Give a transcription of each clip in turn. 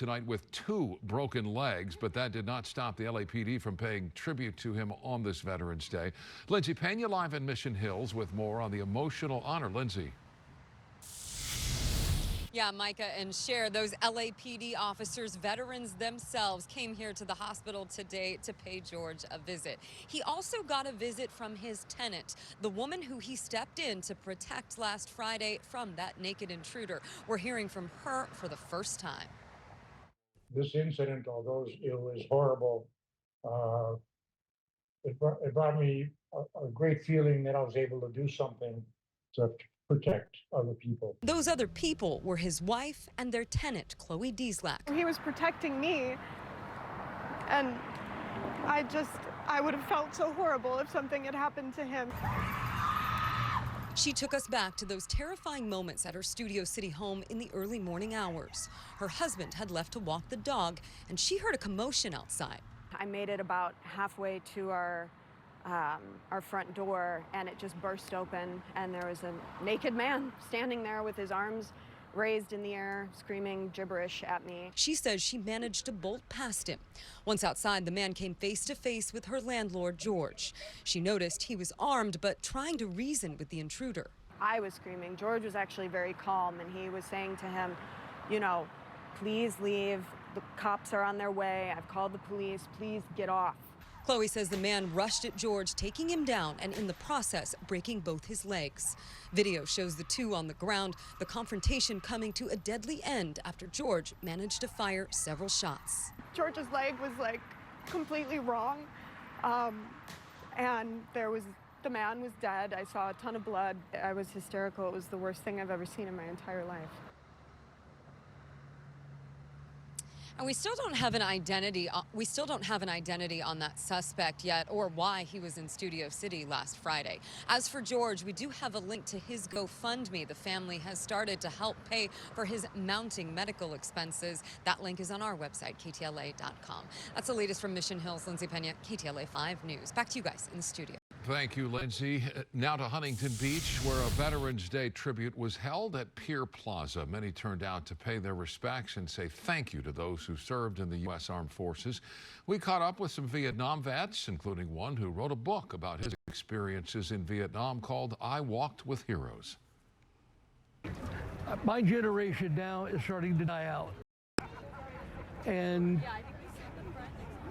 tonight with 2 broken legs, but that did not stop the LAPD from paying tribute to him on this Veterans Day. Lindsay Pena live in Mission Hills with more on the emotional honor. Lindsay. Yeah, Micah and Cher, those LAPD officers, veterans themselves, came here to the hospital today to pay George a visit. He also got a visit from his tenant, the woman who he stepped in to protect last Friday from that naked intruder. We're hearing from her for the first time. This incident, although it was horrible, it brought me a great feeling that I was able to do something to protect other people. Those other people were his wife and their tenant, Chloe Ktladt. He was protecting me, and I would have felt so horrible if something had happened to him. She took us back to those terrifying moments at her Studio City home in the early morning hours. Her husband had left to walk the dog, and she heard a commotion outside. I made it about halfway to our front door, and it just burst open, and there was a naked man standing there with his arms raised in the air, screaming gibberish at me. She says she managed to bolt past him. Once outside, the man came face to face with her landlord, George. She noticed he was armed, but trying to reason with the intruder. I was screaming. George was actually very calm, and he was saying to him, you know, please leave. The cops are on their way. I've called the police. Please get off. Chloe says the man rushed at George, taking him down, and in the process, breaking both his legs. Video shows the two on the ground, the confrontation coming to a deadly end after George managed to fire several shots. George's leg was like completely wrong, and the man was dead. I saw a ton of blood. I was hysterical. It was the worst thing I've ever seen in my entire life. And we still don't have an identity. We still don't have an identity on that suspect yet, or why he was in Studio City last Friday. As for George, we do have a link to his GoFundMe. The family has started to help pay for his mounting medical expenses. That link is on our website, ktla.com. That's the latest from Mission Hills. Lindsay Pena, KTLA 5 News. Back to you guys in the studio. Thank you, Lindsay. Now to Huntington Beach, where a Veterans Day tribute was held at Pier Plaza. Many turned out to pay their respects and say thank you to those who served in the U.S. Armed Forces. We caught up with some Vietnam vets, including one who wrote a book about his experiences in Vietnam called I Walked with Heroes. My generation now is starting to die out. And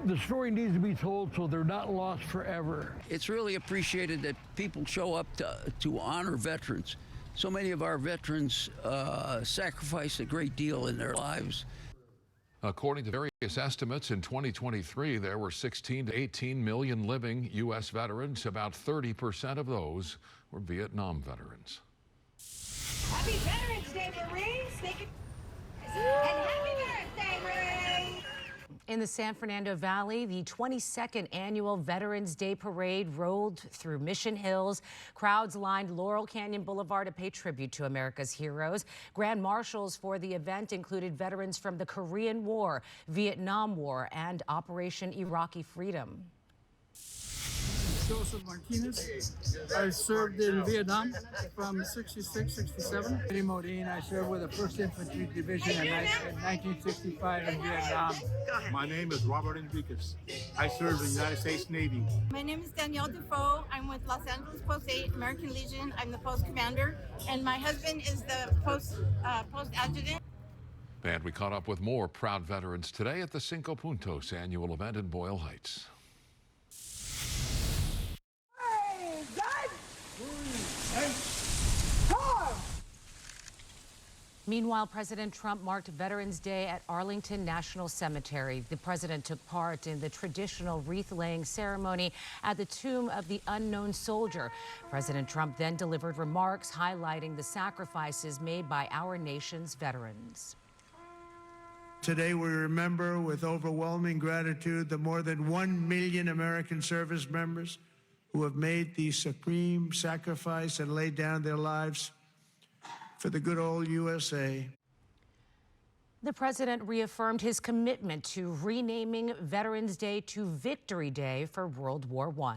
the story needs to be told so they're not lost forever. It's really appreciated that people show up to honor veterans. So many of our veterans sacrifice a great deal in their lives. According to various estimates, in 2023, there were 16 to 18 million living U.S. veterans. About 30% of those were Vietnam veterans. Happy Veterans Day, Marines! And happy birthday, Marines! In the San Fernando Valley, the 22nd annual Veterans Day Parade rolled through Mission Hills. Crowds lined Laurel Canyon Boulevard to pay tribute to America's heroes. Grand marshals for the event included veterans from the Korean War, Vietnam War, and Operation Iraqi Freedom. Joseph Martinez. I served in Vietnam from 66, 67. Eddie Modine, I served with the 1st Infantry Division in 1965 in Vietnam. My name is Robert Enriquez. I served in the United States Navy. My name is Danielle Defoe. I'm with Los Angeles Post 8, American Legion. I'm the post commander, and my husband is the post adjutant. And we caught up with more proud veterans today at the Cinco Puntos annual event in Boyle Heights. Meanwhile, President Trump marked Veterans Day at Arlington National Cemetery. The president took part in the traditional wreath-laying ceremony at the Tomb of the Unknown Soldier. President Trump then delivered remarks highlighting the sacrifices made by our nation's veterans. Today, we remember with overwhelming gratitude the more than 1 million American service members who have made the supreme sacrifice and laid down their lives for the good old USA. The president reaffirmed his commitment to renaming Veterans Day to Victory Day for World War I.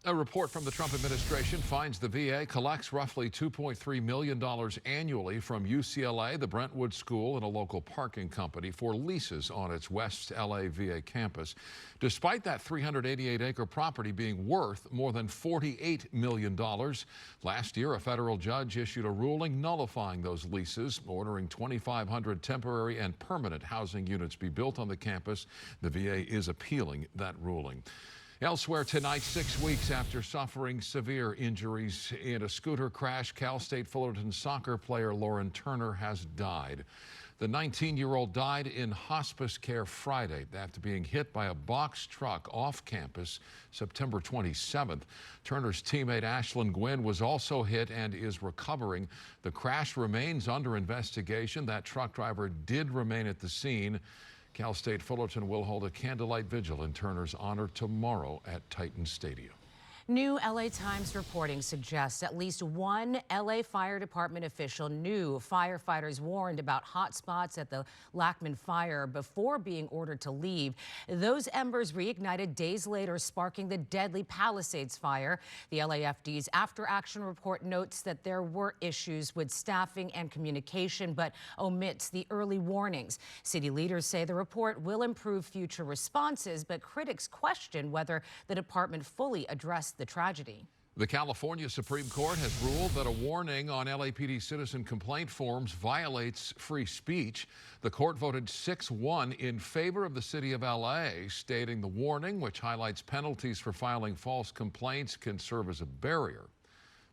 A report from the Trump administration finds the VA collects roughly $2.3 million annually from UCLA, the Brentwood School, and a local parking company for leases on its West LA VA campus, despite that 388-acre property being worth more than $48 million. Last year, a federal judge issued a ruling nullifying those leases, ordering 2,500 temporary and permanent housing units be built on the campus. The VA is appealing that ruling. Elsewhere tonight, 6 weeks after suffering severe injuries in a scooter crash, Cal State Fullerton soccer player Lauren Turner has died. The 19-year-old died in hospice care Friday after being hit by a box truck off campus September 27th. Turner's teammate Ashlyn Gwynn was also hit and is recovering. The crash remains under investigation. That truck driver did remain at the scene. Cal State Fullerton will hold a candlelight vigil in Turner's honor tomorrow at Titan Stadium. New LA Times reporting suggests at least one LA Fire Department official knew firefighters warned about hot spots at the Lackman fire before being ordered to leave. Those embers reignited days later, sparking the deadly Palisades fire. The LAFD's after-action report notes that there were issues with staffing and communication, but omits the early warnings. City leaders say the report will improve future responses, but critics question whether the department fully addressed the tragedy. The California Supreme Court has ruled that a warning on LAPD citizen complaint forms violates free speech. The court voted 6-1 in favor of the city of LA, stating the warning, which highlights penalties for filing false complaints, can serve as a barrier,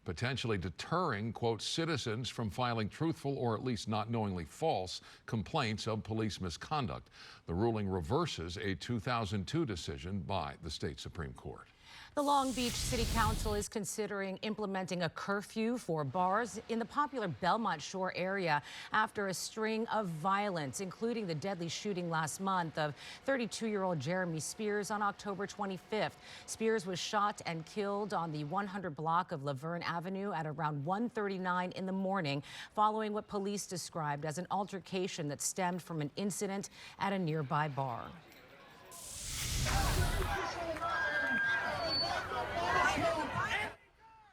potentially deterring, quote, citizens from filing truthful or at least not knowingly false complaints of police misconduct. The ruling reverses a 2002 decision by the state Supreme Court. The Long Beach City Council is considering implementing a curfew for bars in the popular Belmont Shore area after a string of violence, including the deadly shooting last month of 32-year-old Jeremy Spears on October 25th. Spears was shot and killed on the 100 block of Laverne Avenue at around 1:39 in the morning, following what police described as an altercation that stemmed from an incident at a nearby bar.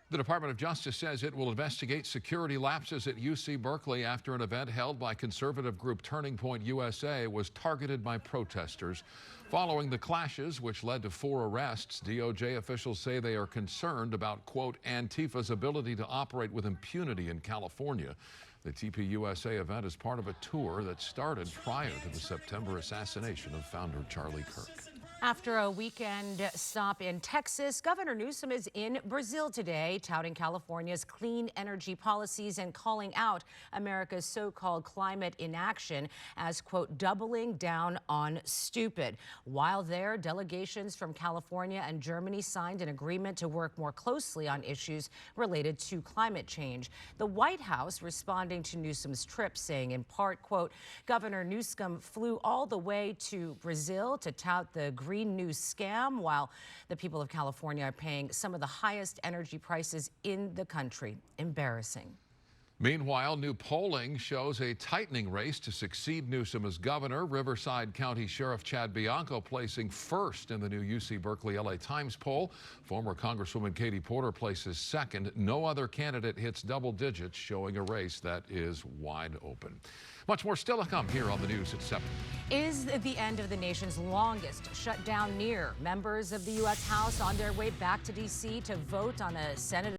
The Department of Justice says it will investigate security lapses at UC Berkeley after an event held by conservative group Turning Point USA was targeted by protesters. Following the clashes, which led to 4 arrests, DOJ officials say they are concerned about, quote, Antifa's ability to operate with impunity in California. The TPUSA event is part of a tour that started prior to the September assassination of founder Charlie Kirk. After a weekend stop in Texas, Governor Newsom is in Brazil today, touting California's clean energy policies and calling out America's so-called climate inaction as, quote, doubling down on stupid. While there, delegations from California and Germany signed an agreement to work more closely on issues related to climate change. The White House responding to Newsom's trip, saying in part, quote, Governor Newsom flew all the way to Brazil to tout the Green New scam, while the people of California are paying some of the highest energy prices in the country. Embarrassing. Meanwhile, new polling shows a tightening race to succeed Newsom as governor. Riverside County Sheriff Chad Bianco placing first in the new UC Berkeley LA Times poll. Former Congresswoman Katie Porter places second. No other candidate hits double digits, showing a race that is wide open. Much more still to come here on the news at 7. Is the end of the nation's longest shutdown near? Members of the U.S. House on their way back to D.C. to vote on a Senate